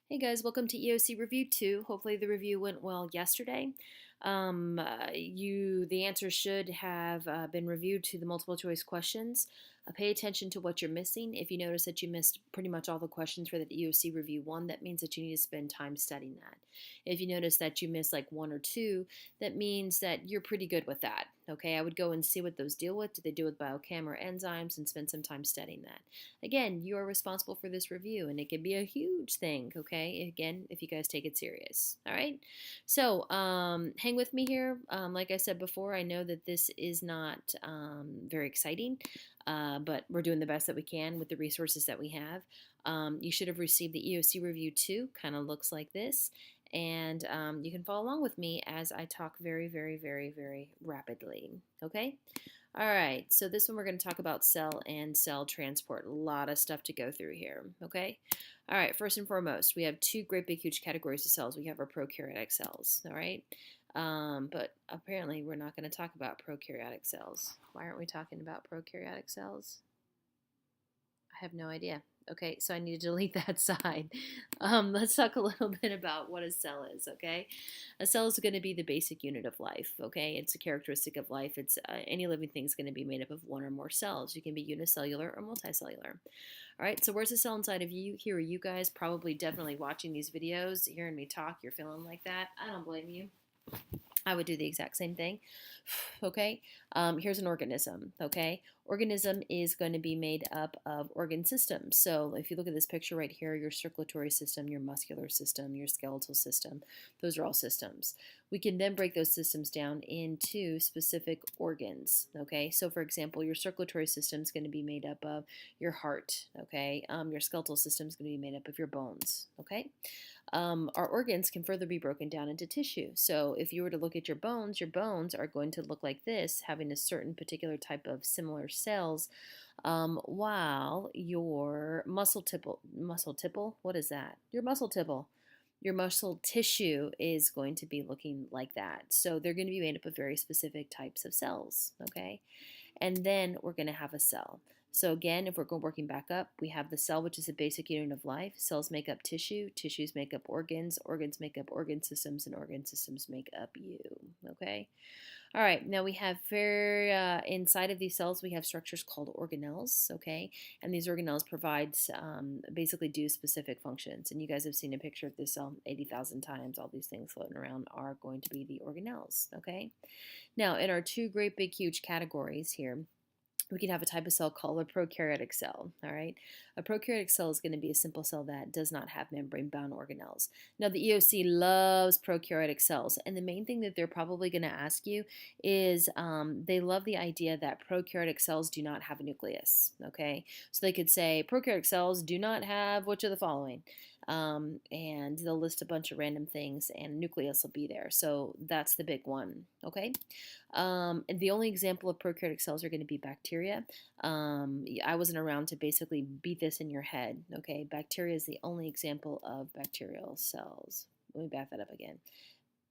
Hey guys, welcome to EOC Review 2. Hopefully the review went well yesterday. The answers should have been reviewed to the multiple choice questions. Pay attention to what you're missing. If you notice that you missed pretty much all the questions for the EOC Review 1, that means that you need to spend time studying that. If you notice that you missed like one or two, that means that you're pretty good with that. Okay, I would go and see what those deal with. Do they deal with biochem or enzymes, and spend some time studying that. Again, you are responsible for this review, and it can be a huge thing, okay? Again, if you guys take it serious, all right? So, hang with me here. Like I said before, I know that this is not very exciting, but we're doing the best that we can with the resources that we have. You should have received the EOC Review 2, kind of looks like this. And you can follow along with me as I talk very, very, very, very rapidly, okay? All right, so this one we're going to talk about cell and cell transport. A lot of stuff to go through here, okay? All right, first and foremost, we have two great big huge categories of cells. We have our prokaryotic cells, all right? But apparently we're not going to talk about prokaryotic cells. Why aren't we talking about prokaryotic cells? I have no idea. Okay, so I need to delete that side. Let's talk a little bit about what a cell is, okay? A cell is going to be the basic unit of life, okay? It's a characteristic of life. It's any living thing is going to be made up of one or more cells. You can be unicellular or multicellular. All right, so where's the cell inside of you? Here, you guys probably definitely watching these videos, hearing me talk, you're feeling like that. I don't blame you. I would do the exact same thing. Okay, here's an organism. Okay, organism is going to be made up of organ systems. So if you look at this picture right here, your circulatory system, your muscular system, your skeletal system, those are all systems. We can then break those systems down into specific organs. Okay, so for example, your circulatory system is going to be made up of your heart. Okay, your skeletal system is going to be made up of your bones. Okay. Our organs can further be broken down into tissue. So if you were to look at your bones are going to look like this, having a certain particular type of similar cells, while your muscle tipple, what is that? Your muscle tissue is going to be looking like that. So they're going to be made up of very specific types of cells, okay? And then we're going to have a cell. So again, if we're working back up, we have the cell, which is the basic unit of life. Cells make up tissue, tissues make up organs, organs make up organ systems, and organ systems make up you, okay? All right, now we have inside of these cells, we have structures called organelles, okay? And these organelles basically do specific functions. And you guys have seen a picture of this cell 80,000 times. All these things floating around are going to be the organelles, okay? Now, in our two great big huge categories here, we can have a type of cell called a prokaryotic cell, all right? A prokaryotic cell is going to be a simple cell that does not have membrane-bound organelles. Now, the EOC loves prokaryotic cells, and the main thing that they're probably going to ask you is they love the idea that prokaryotic cells do not have a nucleus, okay? So they could say prokaryotic cells do not have which of the following, and they'll list a bunch of random things, and nucleus will be there. So that's the big one, okay? And the only example of prokaryotic cells are going to be bacteria. I wasn't around to basically beat this in your head, okay? Bacteria is the only example of bacterial cells. Let me back that up again.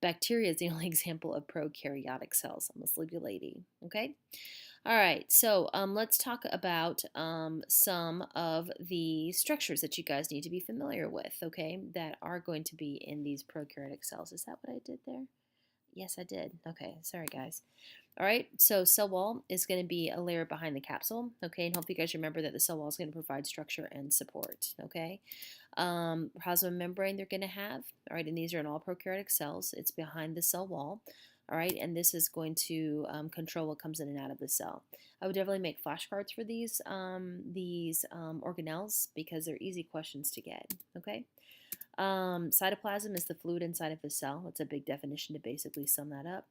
Bacteria is the only example of prokaryotic cells. I'm a sleepy lady, okay? All right, so let's talk about some of the structures that you guys need to be familiar with, okay, that are going to be in these prokaryotic cells. Is that what I did there? Yes, I did. Okay, sorry guys. All right, so cell wall is going to be a layer behind the capsule, okay, and hopefully you guys remember that the cell wall is going to provide structure and support, okay. Plasma membrane they're going to have, all right, and these are in all prokaryotic cells. It's behind the cell wall, all right, and this is going to control what comes in and out of the cell. I would definitely make flashcards for these organelles because they're easy questions to get, okay. Cytoplasm is the fluid inside of the cell. That's a big definition to basically sum that up.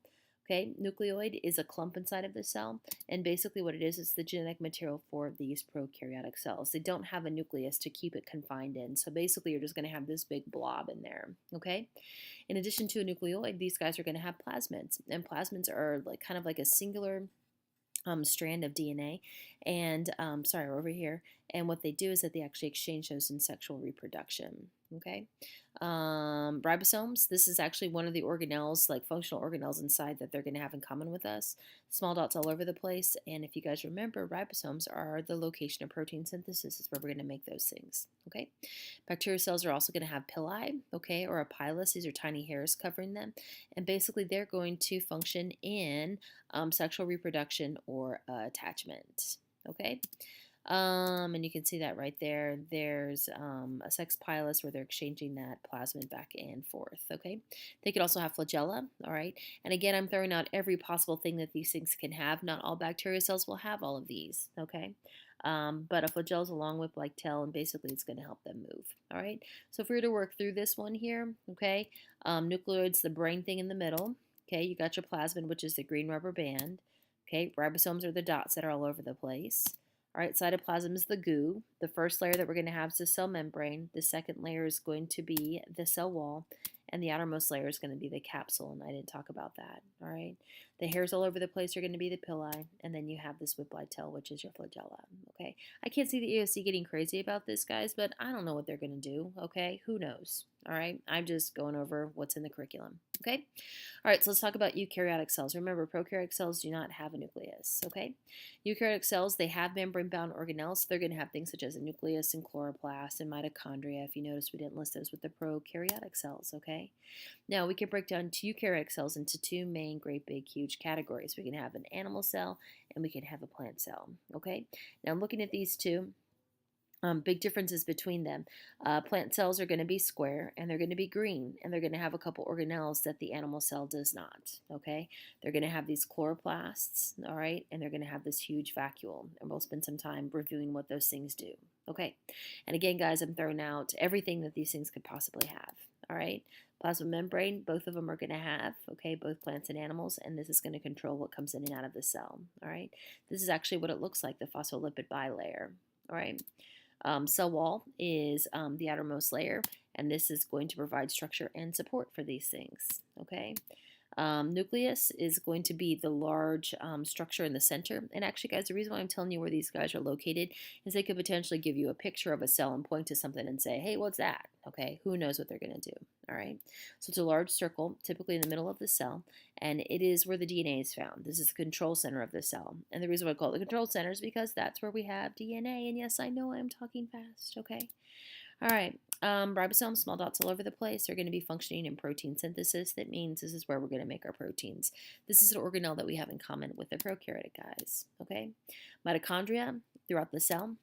Okay, nucleoid is a clump inside of the cell, and basically what it is the genetic material for these prokaryotic cells. They don't have a nucleus to keep it confined in, so basically you're just going to have this big blob in there, okay? In addition to a nucleoid, these guys are going to have plasmids, and plasmids are like kind of like a singular strand of DNA, and over here, and what they do is that they actually exchange those in sexual reproduction. okay? Ribosomes, this is actually one of the organelles, like functional organelles inside that they're going to have in common with us. Small dots all over the place. And if you guys remember, ribosomes are the location of protein synthesis. Is where we're going to make those things, okay? Bacterial cells are also going to have pili, okay, or a pilus. These are tiny hairs covering them. And basically, they're going to function in sexual reproduction or attachment, okay? And you can see that right there. There's a sex pilus where they're exchanging that plasmid back and forth, okay? They could also have flagella, all right? And again, I'm throwing out every possible thing that these things can have. Not all bacterial cells will have all of these, okay? But a flagella is a long whip-like tail, and basically it's going to help them move, all right? So if we were to work through this one here, okay, nucleoids, the brain thing in the middle, okay? You got your plasmid, which is the green rubber band, okay? Ribosomes are the dots that are all over the place. All right, cytoplasm is the goo. The first layer that we're going to have is the cell membrane. The second layer is going to be the cell wall. And the outermost layer is going to be the capsule, and I didn't talk about that. All right, the hairs all over the place are going to be the pili, and then you have this whip-like tail, which is your flagella. Okay, I can't see the EOC getting crazy about this, guys, but I don't know what they're going to do. Okay, who knows? All right, I'm just going over what's in the curriculum. Okay, all right, so let's talk about eukaryotic cells. Remember, prokaryotic cells do not have a nucleus. Okay, eukaryotic cells, they have membrane-bound organelles, so they're going to have things such as a nucleus and chloroplast and mitochondria. If you notice, we didn't list those with the prokaryotic cells. Okay. Now, we can break down eukaryotic cells into two main, great, big, huge categories. We can have an animal cell and we can have a plant cell, okay? Now, looking at these two, big differences between them. Plant cells are going to be square, and they're going to be green, and they're going to have a couple organelles that the animal cell does not, okay? They're going to have these chloroplasts, all right, and they're going to have this huge vacuole, and we'll spend some time reviewing what those things do, okay? And again, guys, I'm throwing out everything that these things could possibly have, all right? Plasma membrane, both of them are going to have, okay, both plants and animals, and this is going to control what comes in and out of the cell, all right? This is actually what it looks like, the phospholipid bilayer, all right? Cell wall is the outermost layer, and this is going to provide structure and support for these things, okay? Nucleus is going to be the large structure in the center. And actually, guys, the reason why I'm telling you where these guys are located is they could potentially give you a picture of a cell and point to something and say, hey, what's that? Okay, who knows what they're going to do, all right? So it's a large circle, typically in the middle of the cell, and it is where the DNA is found. This is the control center of the cell. And the reason why I call it the control center is because that's where we have DNA. And yes, I know I'm talking fast, okay? All right, ribosomes, small dots all over the place, are going to be functioning in protein synthesis. That means this is where we're going to make our proteins. This is an organelle that we have in common with the prokaryotic guys, okay? Mitochondria throughout the cell.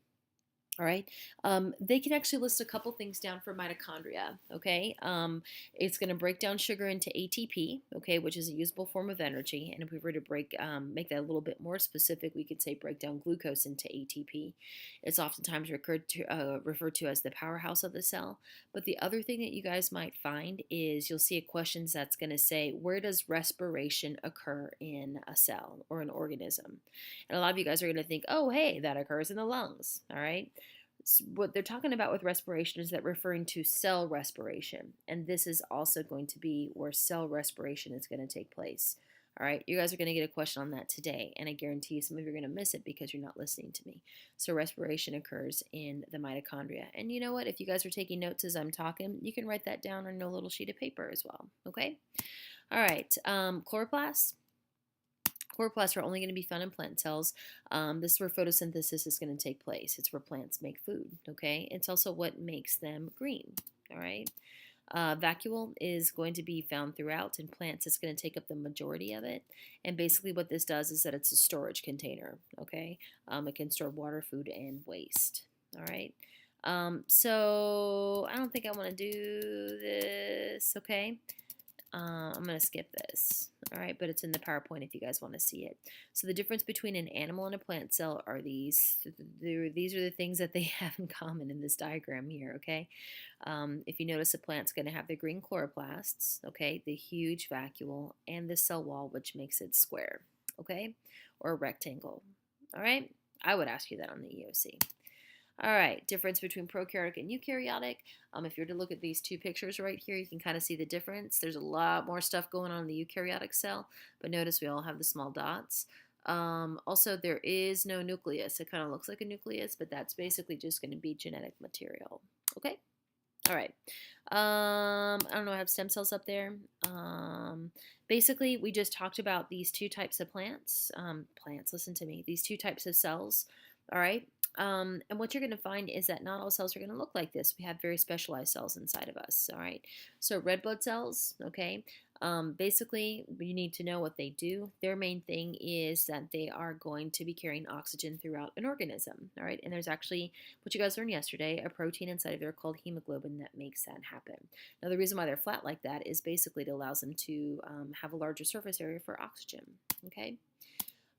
All right, they can actually list a couple things down for mitochondria, okay? It's going to break down sugar into ATP, okay, which is a usable form of energy. And if we were to make that a little bit more specific, we could say break down glucose into ATP. It's oftentimes referred to as the powerhouse of the cell. But the other thing that you guys might find is you'll see a question that's going to say, where does respiration occur in a cell or an organism? And a lot of you guys are going to think, oh, hey, that occurs in the lungs, all right? What they're talking about with respiration is that referring to cell respiration, and this is also going to be where cell respiration is going to take place. All right, you guys are going to get a question on that today, and I guarantee you some of you are going to miss it because you're not listening to me. So respiration occurs in the mitochondria, and you know what? If you guys are taking notes as I'm talking, you can write that down on a little sheet of paper as well. Okay. All right, chloroplasts. Chloroplasts are only going to be found in plant cells. This is where photosynthesis is going to take place. It's where plants make food, okay? It's also what makes them green, all right? Vacuole is going to be found throughout. In plants, it's going to take up the majority of it. And basically what this does is that it's a storage container, okay? It can store water, food, and waste, all right? So I don't think I want to do this, okay? I'm going to skip this, all right, but it's in the PowerPoint if you guys want to see it. So the difference between an animal and a plant cell are these. These are the things that they have in common in this diagram here, okay? If you notice, a plant's going to have the green chloroplasts, okay, the huge vacuole, and the cell wall, which makes it square, okay, or a rectangle, all right? I would ask you that on the EOC. All right, difference between prokaryotic and eukaryotic. If you were to look at these two pictures right here, you can kind of see the difference. There's a lot more stuff going on in the eukaryotic cell, but notice we all have the small dots. Also, there is no nucleus. It kind of looks like a nucleus, but that's basically just going to be genetic material. Okay? All right. I don't know, I have stem cells up there. Basically, we just talked about these two types of plants. Plants, listen to me. These two types of cells. All right. And what you're going to find is that not all cells are going to look like this. We have very specialized cells inside of us. All right. So red blood cells, okay. Basically, you need to know what they do. Their main thing is that they are going to be carrying oxygen throughout an organism. All right. And there's actually, what you guys learned yesterday, a protein inside of there called hemoglobin that makes that happen. Now, the reason why they're flat like that is basically it allows them to have a larger surface area for oxygen. Okay.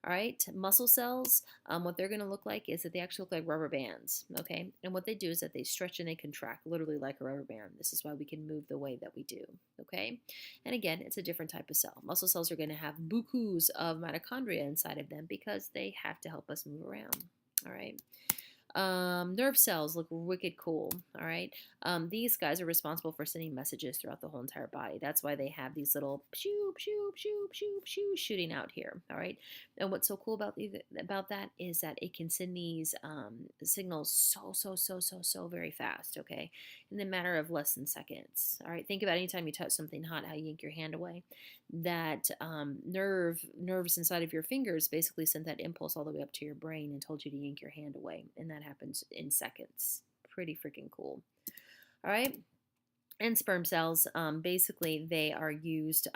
All right, muscle cells, what they're going to look like is that they actually look like rubber bands, okay? And what they do is that they stretch and they contract, literally like a rubber band. This is why we can move the way that we do, okay? And again, it's a different type of cell. Muscle cells are going to have bukus of mitochondria inside of them because they have to help us move around, all right? Nerve cells look wicked cool, all right? These guys are responsible for sending messages throughout the whole entire body. That's why they have these little shoo, shoo, shoo, shoo, shoo shooting out here, all right? And what's so cool about that is that it can send these signals so very fast, okay? In the matter of less than seconds, all right? Think about anytime you touch something hot, how you yank your hand away. That nerves inside of your fingers basically sent that impulse all the way up to your brain and told you to yank your hand away, and that happens in seconds. Pretty freaking cool. All right. And sperm cells, basically, they are used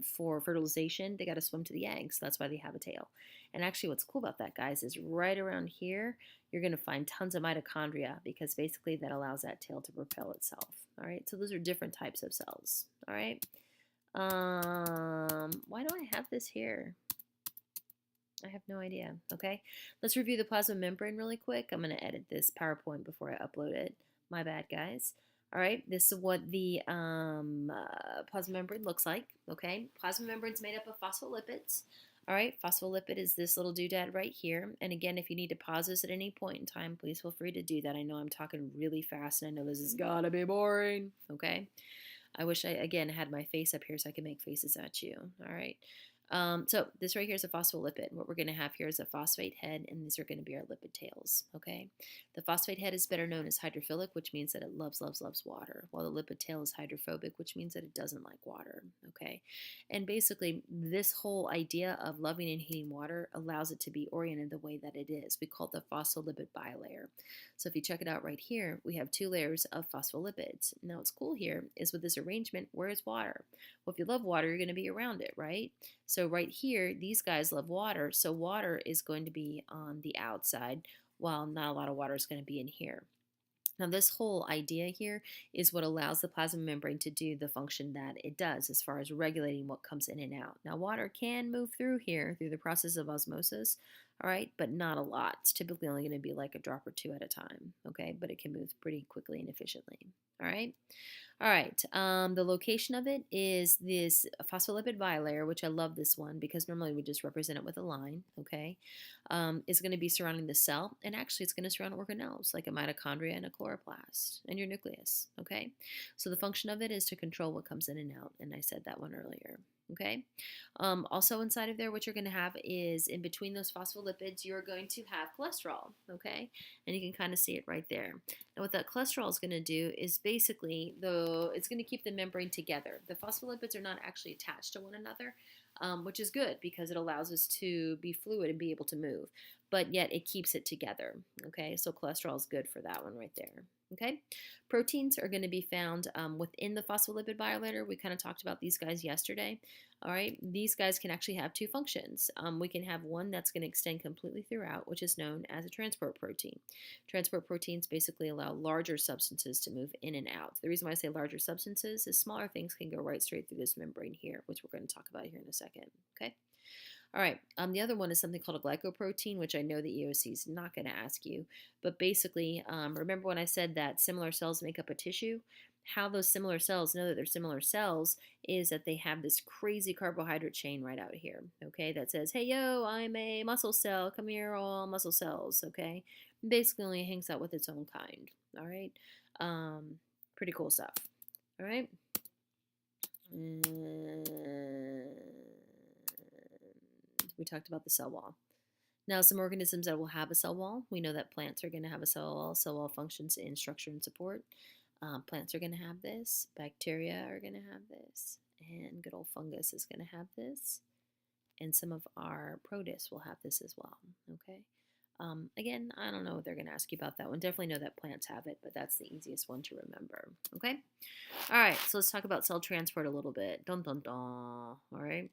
for fertilization. They got to swim to the eggs. That's why they have a tail. And actually, what's cool about that, guys, is right around here, you're going to find tons of mitochondria because basically that allows that tail to propel itself. All right. So those are different types of cells. All right. Why do I have this here? I have no idea. Okay, let's review the plasma membrane really quick. I'm going to edit this PowerPoint before I upload it. My bad, guys. All right, this is what the plasma membrane looks like. Okay, plasma membrane is made up of phospholipids. All right, phospholipid is this little doodad right here. And again, if you need to pause this at any point in time, please feel free to do that. I know I'm talking really fast, and I know this is gotta be boring. Okay. I wish I, again, had my face up here so I could make faces at you. All right. So this right here is a phospholipid. What we're going to have here is a phosphate head, and these are going to be our lipid tails, okay? The phosphate head is better known as hydrophilic, which means that it loves water, while the lipid tail is hydrophobic, which means that it doesn't like water, okay? And basically, this whole idea of loving and hating water allows it to be oriented the way that it is. We call it the phospholipid bilayer. So if you check it out right here, we have two layers of phospholipids. Now what's cool here is with this arrangement, where is water? Well, if you love water, you're going to be around it, right? So right here, these guys love water, so water is going to be on the outside, while not a lot of water is going to be in here. Now, this whole idea here is what allows the plasma membrane to do the function that it does as far as regulating what comes in and out. Now, water can move through here through the process of osmosis, all right, but not a lot. It's typically only going to be like a drop or two at a time, okay, but it can move pretty quickly and efficiently, all right? All right, the location of it is this phospholipid bilayer, which I love this one because normally we just represent it with a line, okay? Is going to be surrounding the cell, and actually it's going to surround organelles like a mitochondria and a chloroplast and your nucleus, okay? So the function of it is to control what comes in and out, and I said that one earlier. Okay. Also inside of there, what you're going to have is in between those phospholipids, you're going to have cholesterol. Okay. And you can kind of see it right there. And what that cholesterol is going to do is basically it's going to keep the membrane together. The phospholipids are not actually attached to one another, which is good because it allows us to be fluid and be able to move. But yet it keeps it together. Okay. So cholesterol is good for that one right there. Okay, proteins are going to be found within the phospholipid bilayer. We kind of talked about these guys yesterday. All right, these guys can actually have two functions. We can have one that's going to extend completely throughout, which is known as a transport protein. Transport proteins basically allow larger substances to move in and out. The reason why I say larger substances is smaller things can go right straight through this membrane here, which we're going to talk about here in a second. Okay. All right, the other one is something called a glycoprotein, which I know the EOC is not going to ask you. But basically, remember when I said that similar cells make up a tissue? How those similar cells know that they're similar cells is that they have this crazy carbohydrate chain right out here, okay, that says, hey, yo, I'm a muscle cell. Come here, all muscle cells, okay? Basically only hangs out with its own kind, all right? Pretty cool stuff, all right? We talked about the cell wall. Now, some organisms that will have a cell wall. We know that plants are going to have a cell wall. Cell wall functions in structure and support. Plants are going to have this, bacteria are going to have this, and good old fungus is going to have this, and some of our protists will have this as well, okay? Again, I don't know what they're going to ask you about that one. Definitely know that plants have it, but that's the easiest one to remember, okay? All right, so let's talk about cell transport a little bit. Dun dun dun. All right.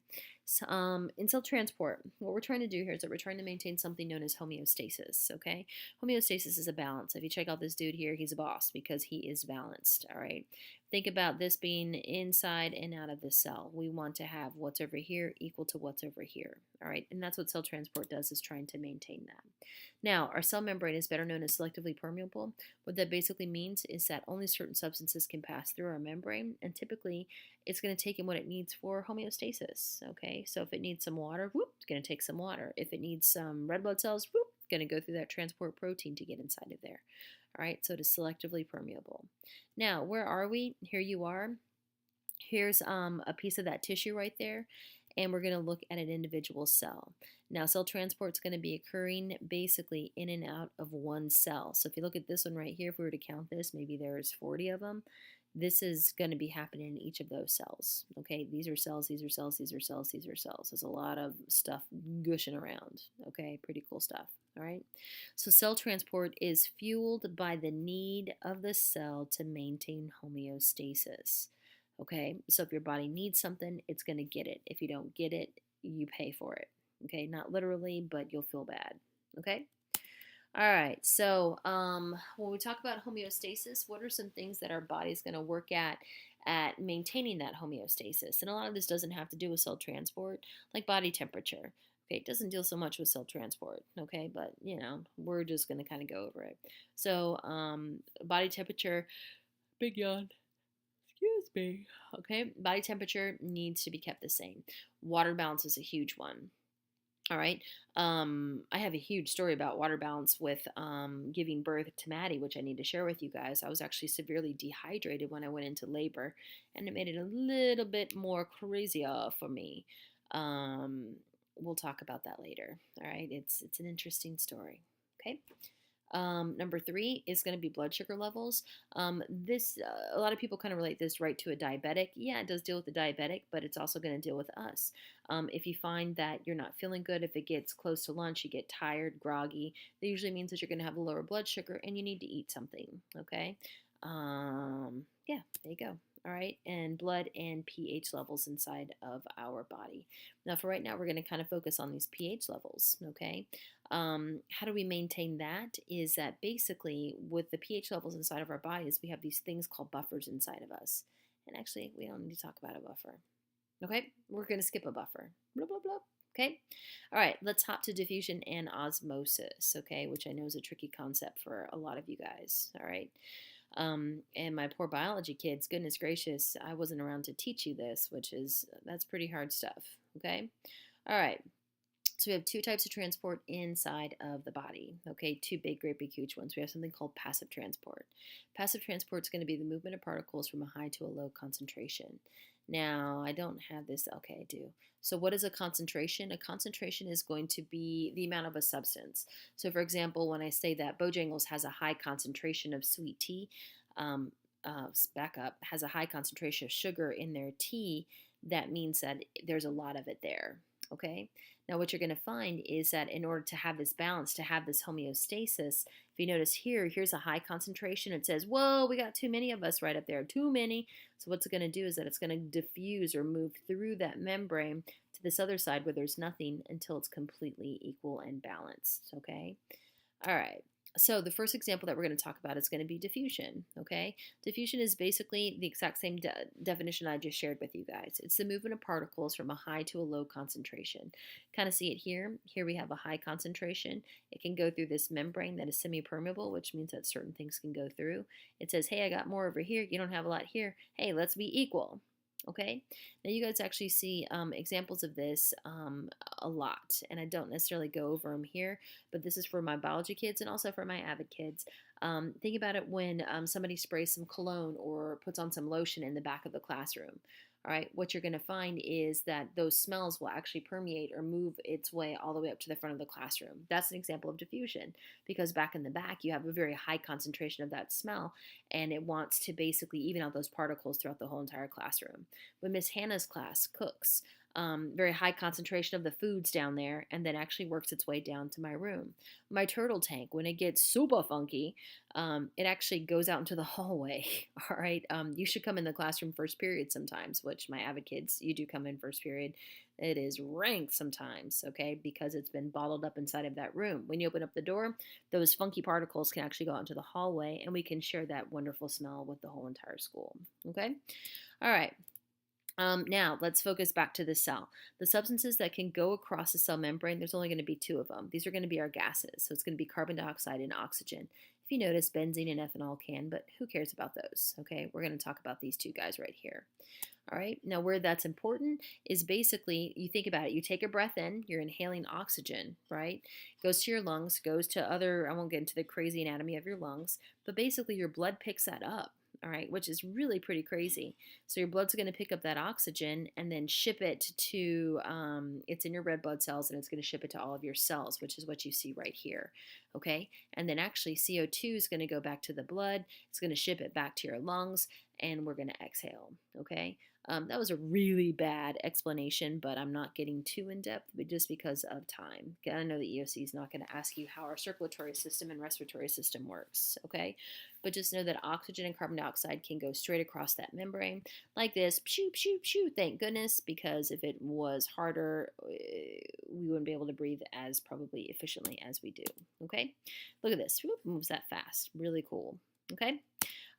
So, in cell transport, what we're trying to do here is that we're trying to maintain something known as homeostasis. Okay, homeostasis is a balance. If you check out this dude here, he's a boss because he is balanced. All right. Think about this being inside and out of the cell. We want to have what's over here equal to what's over here. All right, and that's what cell transport does, is trying to maintain that. Now, our cell membrane is better known as selectively permeable. What that basically means is that only certain substances can pass through our membrane, and typically it's going to take in what it needs for homeostasis. Okay, so if it needs some water, whoop, it's going to take some water. If it needs some red blood cells, whoop, it's going to go through that transport protein to get inside of there. All right, so it is selectively permeable. Now, where are we? Here you are. Here's a piece of that tissue right there, and we're going to look at an individual cell. Now, cell transport is going to be occurring basically in and out of one cell. So if you look at this one right here, if we were to count this, maybe there's 40 of them. This is going to be happening in each of those cells. Okay, these are cells, these are cells, these are cells, these are cells. There's a lot of stuff gushing around. Okay, pretty cool stuff. All right, so cell transport is fueled by the need of the cell to maintain homeostasis. Okay, so if your body needs something, it's going to get it. If you don't get it, you pay for it. Okay, not literally, but you'll feel bad. Okay. All right, so when we talk about homeostasis, what are some things that our body's going to work at maintaining that homeostasis? And a lot of this doesn't have to do with cell transport, like body temperature. Okay, it doesn't deal so much with cell transport, okay, but you know, we're just going to kind of go over it. So, body temperature, big yawn. Excuse me. Okay, body temperature needs to be kept the same. Water balance is a huge one. All right. I have a huge story about water balance with giving birth to Maddie, which I need to share with you guys. I was actually severely dehydrated when I went into labor, and it made it a little bit more crazier for me. We'll talk about that later. All right. It's an interesting story. Okay. Number 3 is going to be blood sugar levels. A lot of people kind of relate this right to a diabetic. Yeah, it does deal with the diabetic, but it's also going to deal with us. If you find that you're not feeling good, if it gets close to lunch, you get tired, groggy, that usually means that you're going to have a lower blood sugar and you need to eat something. Okay. Yeah, there you go. All right, and blood and pH levels inside of our body. Now, for right now, we're going to kind of focus on these pH levels, okay? How do we maintain that? Is that basically with the pH levels inside of our bodies, we have these things called buffers inside of us. And actually, we don't need to talk about a buffer. Okay, we're going to skip a buffer. Blah, blah, blah. Okay, all right, let's hop to diffusion and osmosis, okay, which I know is a tricky concept for a lot of you guys, all right? And my poor biology kids, goodness gracious, I wasn't around to teach you this, that's pretty hard stuff, okay? All right, so we have 2 types of transport inside of the body, okay? 2 big, great big huge ones. We have something called passive transport. Passive transport is going to be the movement of particles from a high to a low concentration. Now, I don't have this, okay, I do. So what is a concentration? A concentration is going to be the amount of a substance. So for example, when I say that Bojangles has a high concentration of sweet tea, has a high concentration of sugar in their tea, that means that there's a lot of it there, okay? Now what you're going to find is that in order to have this balance, to have this homeostasis, if you notice here, here's a high concentration. It says, whoa, we got too many of us right up there, too many. So what's it going to do is that it's going to diffuse or move through that membrane to this other side where there's nothing until it's completely equal and balanced, okay? All right. So the first example that we're going to talk about is going to be diffusion, okay? Diffusion is basically the exact same definition I just shared with you guys. It's the movement of particles from a high to a low concentration. Kind of see it here. Here we have a high concentration. It can go through this membrane that is semi-permeable, which means that certain things can go through. It says, hey, I got more over here. You don't have a lot here. Hey, let's be equal. Okay, now you guys actually see examples of this a lot, and I don't necessarily go over them here, but this is for my biology kids and also for my avid kids. Think about it when somebody sprays some cologne or puts on some lotion in the back of the classroom. all right, what you're going to find is that those smells will actually permeate or move its way all the way up to the front of the classroom. That's an example of diffusion, because back in the back, you have a very high concentration of that smell, and it wants to basically even out those particles throughout the whole entire classroom. When Miss Hannah's class cooks, very high concentration of the foods down there, and then actually works its way down to my room. My turtle tank, when it gets super funky, it actually goes out into the hallway. All right. You should come in the classroom first period sometimes, which my avid kids, you do come in first period. It is rank sometimes, okay, because it's been bottled up inside of that room. When you open up the door, those funky particles can actually go out into the hallway, and we can share that wonderful smell with the whole entire school. Okay. All right. Now, let's focus back to the cell. The substances that can go across the cell membrane, there's only going to be two of them. These are going to be our gases. So it's going to be carbon dioxide and oxygen. If you notice, benzene and ethanol can, but who cares about those? Okay, we're going to talk about these two guys right here. All right, now where that's important is basically, you think about it, you take a breath in, you're inhaling oxygen, right? Goes to your lungs, goes to other, I won't get into the crazy anatomy of your lungs, but basically your blood picks that up. All right, which is really pretty crazy. So your blood's going to pick up that oxygen and then ship it to, it's in your red blood cells, and it's going to ship it to all of your cells, which is what you see right here. Okay, and then actually CO2 is going to go back to the blood. It's going to ship it back to your lungs, and we're going to exhale. Okay, that was a really bad explanation, but I'm not getting too in depth, but just because of time. I know the EOC is not going to ask you how our circulatory system and respiratory system works. Okay, but just know that oxygen and carbon dioxide can go straight across that membrane like this. Pshoo, pshoo, pshoo. Thank goodness, because if it was harder, we wouldn't be able to breathe as probably efficiently as we do. Okay, look at this. Whoop, moves that fast. Really cool. Okay.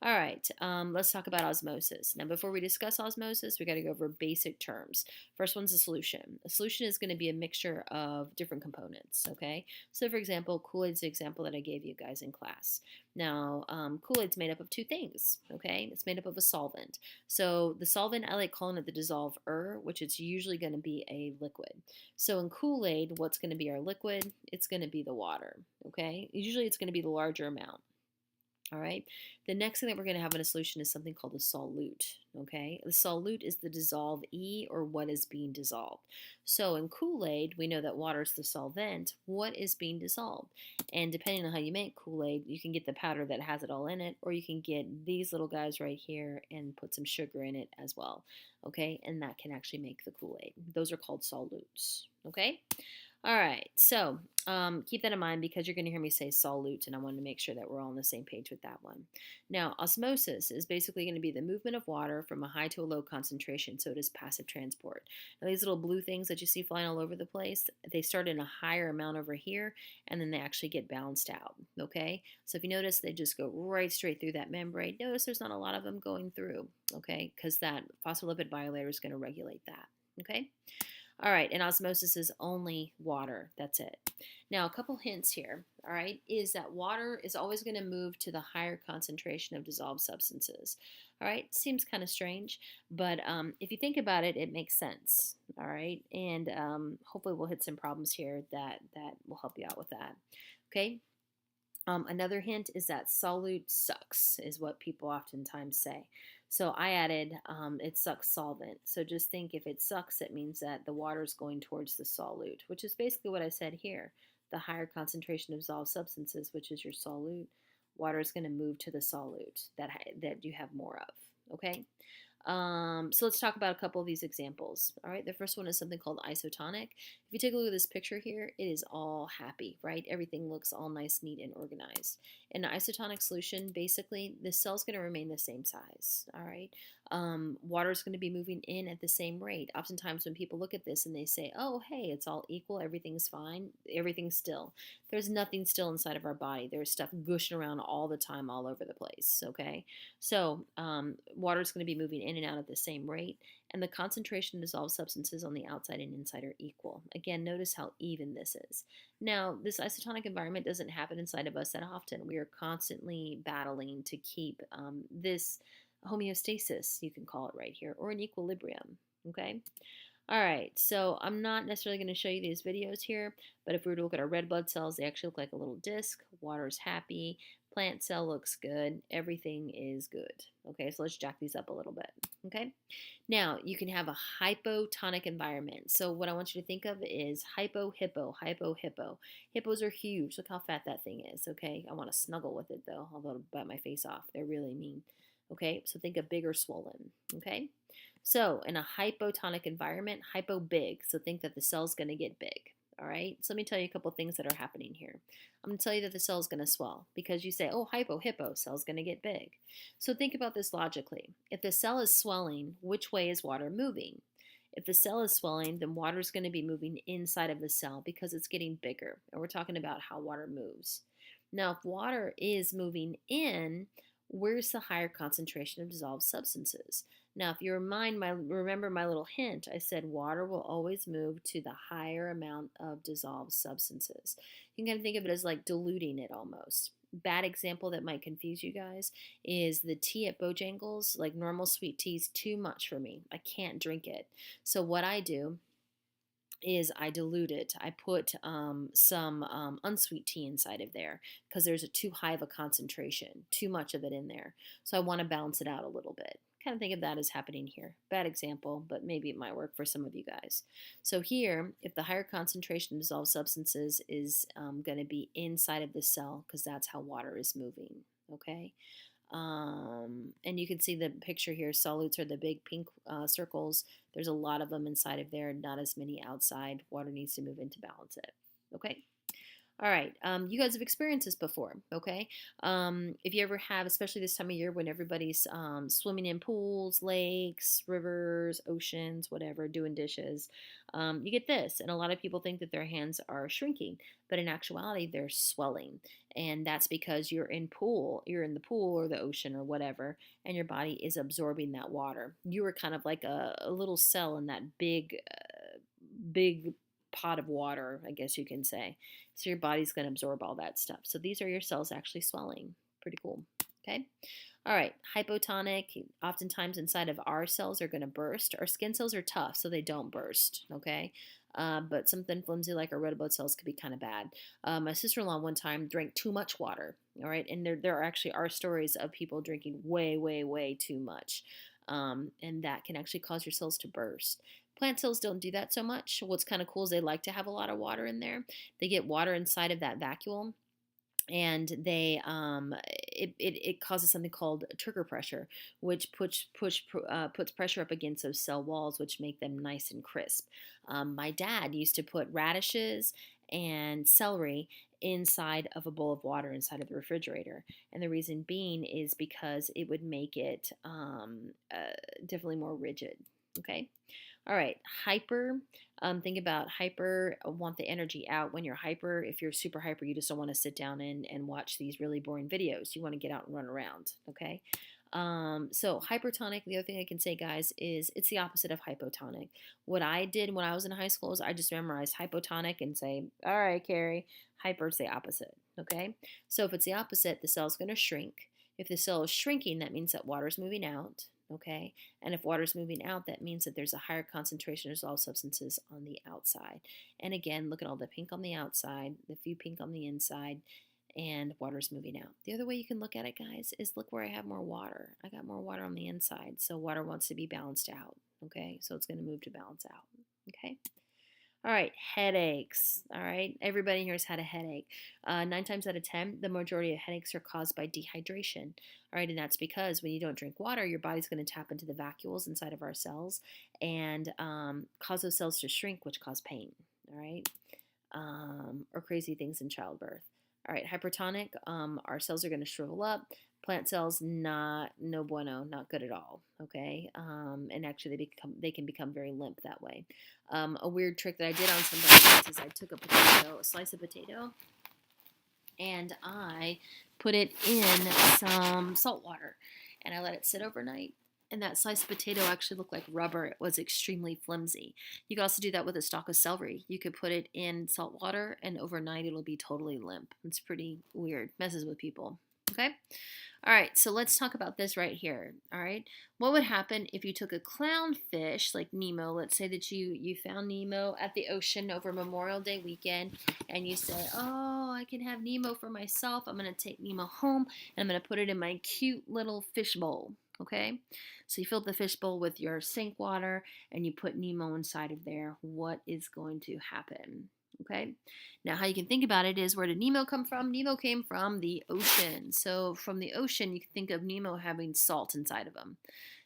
All right, let's talk about osmosis. Now, before we discuss osmosis, we got to go over basic terms. First one's a solution. A solution is going to be a mixture of different components, okay? So, for example, Kool-Aid's the example that I gave you guys in class. Now, Kool-Aid's made up of two things, okay? It's made up of a solvent. So, the solvent, I like calling it the dissolver, which is usually going to be a liquid. So, in Kool-Aid, what's going to be our liquid? It's going to be the water, okay? Usually, it's going to be the larger amount. All right. The next thing that we're going to have in a solution is something called a solute. Okay. The solute is the dissolve E, or what is being dissolved. So in Kool-Aid, we know that water is the solvent. What is being dissolved? And depending on how you make Kool-Aid, you can get the powder that has it all in it, or you can get these little guys right here and put some sugar in it as well. Okay. And that can actually make the Kool-Aid. Those are called solutes. Okay. All right, so keep that in mind, because you're going to hear me say solute, and I wanted to make sure that we're all on the same page with that one. Now, osmosis is basically going to be the movement of water from a high to a low concentration, so it is passive transport. Now, these little blue things that you see flying all over the place, they start in a higher amount over here, and then they actually get balanced out, okay? So if you notice, they just go right straight through that membrane. Notice there's not a lot of them going through, okay, because that phospholipid bilayer is going to regulate that, okay? All right, and osmosis is only water. That's it. Now, a couple hints here, all right, is that water is always going to move to the higher concentration of dissolved substances. All right, seems kind of strange, but if you think about it, it makes sense. All right, and hopefully we'll hit some problems here that will help you out with that. Okay. Another hint is that solute sucks, is what people oftentimes say. So I added it sucks solvent. So just think, if it sucks, it means that the water is going towards the solute, which is basically what I said here. The higher concentration of dissolved substances, which is your solute, water is going to move to the solute that you have more of. Okay. So let's talk about a couple of these examples. All right, the first one is something called isotonic. If you take a look at this picture here, it is all happy, right? Everything looks all nice, neat, and organized. In an isotonic solution, basically, the cell's going to remain the same size, all right? Water is going to be moving in at the same rate. Oftentimes when people look at this and they say, oh, hey, it's all equal, everything's fine, everything's still. There's nothing still inside of our body. There's stuff gushing around all the time, all over the place, okay? So water is going to be moving in and out at the same rate, and the concentration of dissolved substances on the outside and inside are equal. Again, notice how even this is. Now, this isotonic environment doesn't happen inside of us that often. We are constantly battling to keep this homeostasis, you can call it right here, or an equilibrium, okay? All right, so I'm not necessarily going to show you these videos here, but if we were to look at our red blood cells, they actually look like a little disc. Water's happy. Plant cell looks good. Everything is good. Okay, so let's jack these up a little bit. Okay. Now you can have a hypotonic environment. So what I want you to think of is hypo hippo, hypo hippo. Hippos are huge. Look how fat that thing is. Okay. I want to snuggle with it though, although it'll bite my face off. They're really mean. Okay. So think of big or swollen. Okay. So in a hypotonic environment, hypo big. So think that the cell's going to get big. All right. So let me tell you a couple things that are happening here. I'm going to tell you that the cell's going to swell because you say, oh, hypo hippo, cell's going to get big. So think about this logically. If the cell is swelling, which way is water moving? If the cell is swelling, then water is going to be moving inside of the cell because it's getting bigger. And we're talking about how water moves. Now, if water is moving in, where's the higher concentration of dissolved substances? Now, if you remember my little hint, I said water will always move to the higher amount of dissolved substances. You can kind of think of it as like diluting it almost. Bad example that might confuse you guys is the tea at Bojangles. Like normal sweet tea is too much for me. I can't drink it. So what I do is I dilute it. I put some unsweet tea inside of there because there's too high of a concentration, too much of it in there. So I want to balance it out a little bit. Kind of think of that as happening here. Bad example, but maybe it might work for some of you guys. So here, if the higher concentration of dissolved substances is going to be inside of the cell because that's how water is moving, okay? And you can see the picture here. Solutes are the big pink circles. There's a lot of them inside of there, not as many outside. Water needs to move in to balance it. Okay. All right. You guys have experienced this before, okay? If you ever have, especially this time of year when everybody's swimming in pools, lakes, rivers, oceans, whatever, doing dishes, you get this. And a lot of people think that their hands are shrinking, but in actuality, they're swelling. And that's because you're in the pool or the ocean or whatever, and your body is absorbing that water. You are kind of like a little cell in that big pot of water, I guess you can say. So your body's going to absorb all that stuff. So these are your cells actually swelling. Pretty cool. Okay. All right. Hypotonic, oftentimes inside of our cells are going to burst. Our skin cells are tough, so they don't burst. Okay. But something flimsy like our red blood cells could be kind of bad. My sister-in-law one time drank too much water. All right. And there actually are stories of people drinking way, way, way too much. And that can actually cause your cells to burst. Plant cells don't do that so much. What's kind of cool is they like to have a lot of water in there. They get water inside of that vacuole, and it causes something called trigger pressure, which puts pressure up against those cell walls, which make them nice and crisp. My dad used to put radishes and celery inside of a bowl of water inside of the refrigerator, and the reason being is because it would make it definitely more rigid. Okay. All right, hyper. Think about hyper, want the energy out. When you're hyper, if you're super hyper, you just don't want to sit down and watch these really boring videos. You want to get out and run around, okay? So hypertonic, the other thing I can say, guys, is it's the opposite of hypotonic. What I did when I was in high school is I just memorized hypotonic and say, all right, Carrie, hyper is the opposite, okay? So if it's the opposite, the cell's going to shrink. If the cell is shrinking, that means that water's moving out. Okay, and if water's moving out, that means that there's a higher concentration of dissolved substances on the outside. And again, look at all the pink on the outside, the few pink on the inside, and water's moving out. The other way you can look at it, guys, is look where I have more water. I got more water on the inside, so water wants to be balanced out. Okay, so it's going to move to balance out. Okay. All right, headaches. All right, everybody here has had a headache. 9 times out of 10, the majority of headaches are caused by dehydration. All right, and that's because when you don't drink water, your body's going to tap into the vacuoles inside of our cells and cause those cells to shrink, which cause pain. All right, or crazy things in childbirth. All right, hypertonic, our cells are going to shrivel up. Plant cells, no bueno, not good at all. Okay, and actually they can become very limp that way. A weird trick that I did on somebody is I took a slice of potato, and I put it in some salt water, and I let it sit overnight. And that slice of potato actually looked like rubber. It was extremely flimsy. You can also do that with a stalk of celery. You could put it in salt water, and overnight it'll be totally limp. It's pretty weird. Messes with people. Okay? All right, so let's talk about this right here. All right, what would happen if you took a clownfish like Nemo? Let's say that you found Nemo at the ocean over Memorial Day weekend, and you say, "Oh, I can have Nemo for myself. I'm gonna take Nemo home, and I'm gonna put it in my cute little fish bowl." Okay, so you fill up the fishbowl with your sink water and you put Nemo inside of there. What is going to happen? Okay, now how you can think about it is, where did Nemo come from? Nemo came from the ocean. So from the ocean, you can think of Nemo having salt inside of him.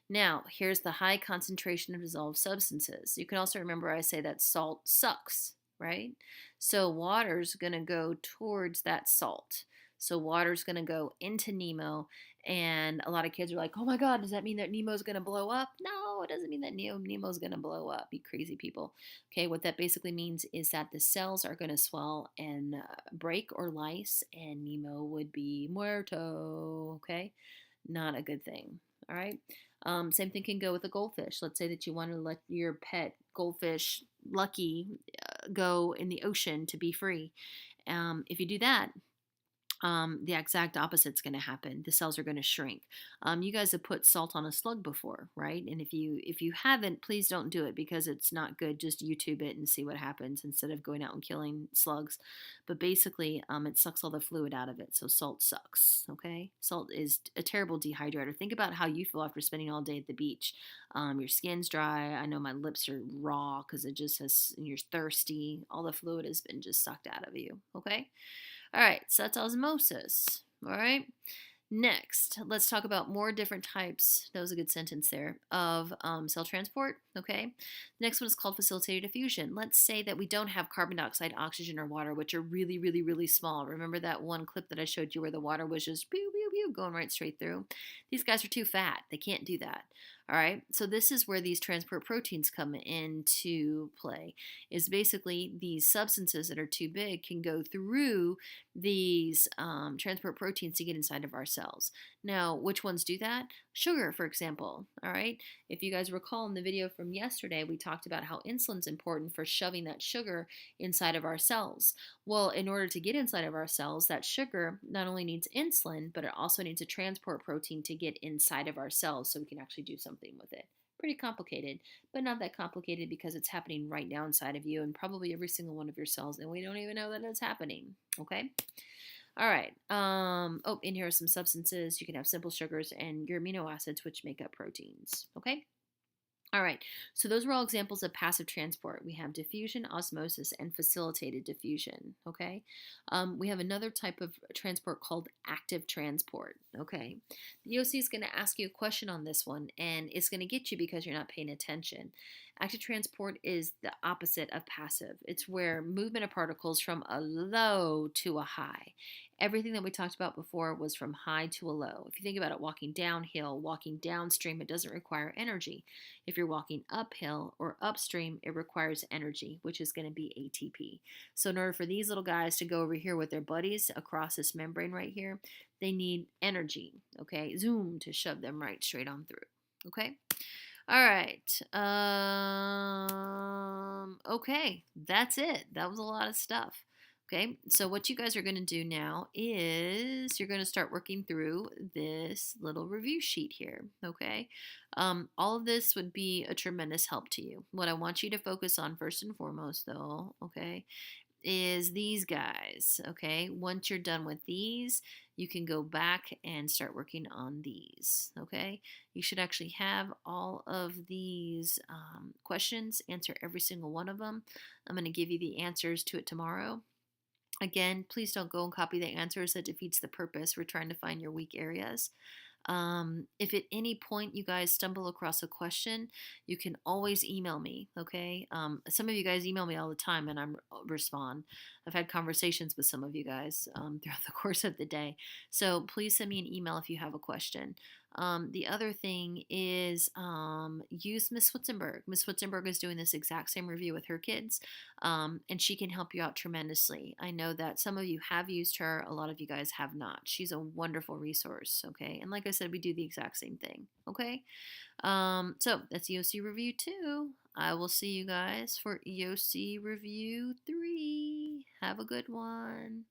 Now, here's the high concentration of dissolved substances. You can also remember I say that salt sucks, right? So water's going to go towards that salt. So water's going to go into Nemo, and a lot of kids are like, "Oh my God, does that mean that Nemo's going to blow up?" No, it doesn't mean that Nemo's going to blow up. You crazy people. Okay, what that basically means is that the cells are going to swell and break or lyse, and Nemo would be muerto. Okay, not a good thing. All right. Same thing can go with a goldfish. Let's say that you want to let your pet goldfish, Lucky, go in the ocean to be free. If you do that, the exact opposite's going to happen. The cells are going to shrink. You guys have put salt on a slug before, right? And if you haven't, please don't do it, because it's not good. Just YouTube it and see what happens instead of going out and killing slugs. But basically, it sucks all the fluid out of it. So salt sucks. Okay, salt is a terrible dehydrator. Think about how you feel after spending all day at the beach. Your skin's dry. I know my lips are raw because it just has. You're thirsty. All the fluid has been just sucked out of you. Okay. All right, so that's osmosis. All right. Next, let's talk about more different types. That was a good sentence there, of cell transport. Okay. The next one is called facilitated diffusion. Let's say that we don't have carbon dioxide, oxygen, or water, which are really, really, really small. Remember that one clip that I showed you where the water was just pew, pew, pew, going right straight through? These guys are too fat. They can't do that. All right. So this is where these transport proteins come into play. Is basically these substances that are too big can go through these transport proteins to get inside of our cells. Now, which ones do that? Sugar, for example. All right. If you guys recall in the video from yesterday, we talked about how insulin's important for shoving that sugar inside of our cells. Well, in order to get inside of our cells, that sugar not only needs insulin, but it also needs a transport protein to get inside of our cells so we can actually do something with it. Pretty complicated, but not that complicated, because it's happening right now inside of you and probably every single one of your cells, and we don't even know that it's happening. Okay. All right. And here are some substances. You can have simple sugars and your amino acids, which make up proteins. Okay. All right, so those were all examples of passive transport. We have diffusion, osmosis, and facilitated diffusion, okay? We have another type of transport called active transport, okay? The EOC is going to ask you a question on this one, and it's going to get you because you're not paying attention. Active transport is the opposite of passive. It's where movement of particles from a low to a high. Everything that we talked about before was from high to a low. If you think about it, walking downhill, walking downstream, it doesn't require energy. If you're walking uphill or upstream, it requires energy, which is going to be ATP. So in order for these little guys to go over here with their buddies across this membrane right here, they need energy, okay? Zoom, to shove them right straight on through, okay? All right. Okay, that's it. That was a lot of stuff. Okay, so what you guys are going to do now is you're going to start working through this little review sheet here, okay? All of this would be a tremendous help to you. What I want you to focus on first and foremost, though, okay, is these guys, okay? Once you're done with these, you can go back and start working on these, okay? You should actually have all of these questions, answer every single one of them. I'm going to give you the answers to it tomorrow. Again, please don't go and copy the answers. That defeats the purpose. We're trying to find your weak areas. If at any point you guys stumble across a question, you can always email me, okay? Some of you guys email me all the time and I respond. I've had conversations with some of you guys throughout the course of the day. So please send me an email if you have a question. The other thing is use Miss Switzenberg. Miss Switzenberg is doing this exact same review with her kids, and she can help you out tremendously. I know that some of you have used her. A lot of you guys have not. She's a wonderful resource, okay? And like I said, we do the exact same thing, okay? So that's EOC Review 2. I will see you guys for EOC Review 3. Have a good one.